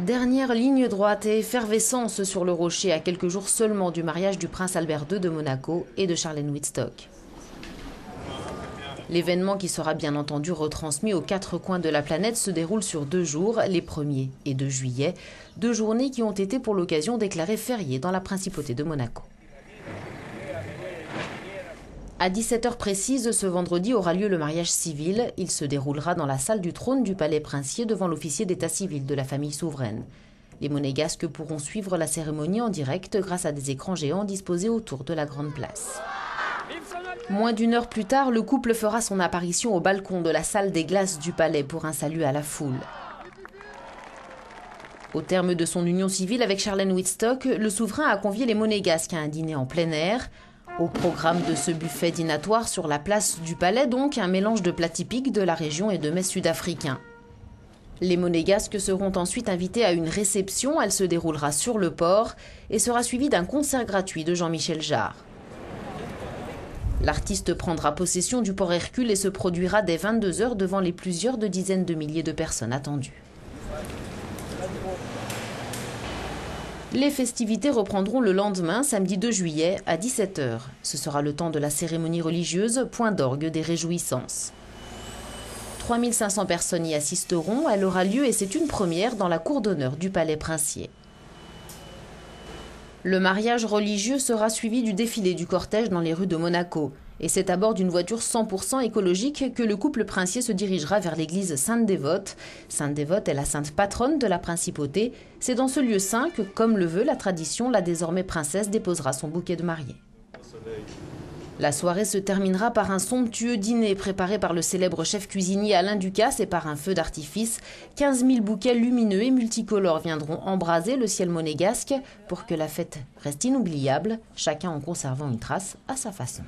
Dernière ligne droite et effervescence sur le rocher à quelques jours seulement du mariage du prince Albert II de Monaco et de Charlène Wittstock. L'événement, qui sera bien entendu retransmis aux quatre coins de la planète, se déroule sur 2 jours, les 1er et 2 juillet, 2 journées qui ont été pour l'occasion déclarées fériées dans la principauté de Monaco. À 17h précise, ce vendredi aura lieu le mariage civil. Il se déroulera dans la salle du trône du palais princier devant l'officier d'état civil de la famille souveraine. Les Monégasques pourront suivre la cérémonie en direct grâce à des écrans géants disposés autour de la grande place. Moins d'1 heure plus tard, le couple fera son apparition au balcon de la salle des glaces du palais pour un salut à la foule. Au terme de son union civile avec Charlène Wittstock, le souverain a convié les Monégasques à un dîner en plein air. Au programme de ce buffet dînatoire sur la place du palais, donc, un mélange de plats typiques de la région et de mets sud-africains. Les Monégasques seront ensuite invités à une réception. Elle se déroulera sur le port et sera suivie d'un concert gratuit de Jean-Michel Jarre. L'artiste prendra possession du port Hercule et se produira dès 22h devant les plusieurs dizaines de milliers de personnes attendues. Les festivités reprendront le lendemain, samedi 2 juillet, à 17h. Ce sera le temps de la cérémonie religieuse, point d'orgue des réjouissances. 3500 personnes y assisteront. Elle aura lieu, et c'est une première, dans la cour d'honneur du palais princier. Le mariage religieux sera suivi du défilé du cortège dans les rues de Monaco. Et c'est à bord d'une voiture 100% écologique que le couple princier se dirigera vers l'église Sainte-Dévote. Sainte-Dévote est la sainte patronne de la principauté. C'est dans ce lieu saint que, comme le veut la tradition, la désormais princesse déposera son bouquet de mariée. La soirée se terminera par un somptueux dîner préparé par le célèbre chef cuisinier Alain Ducasse et par un feu d'artifice. 15 000 bouquets lumineux et multicolores viendront embraser le ciel monégasque pour que la fête reste inoubliable, chacun en conservant une trace à sa façon.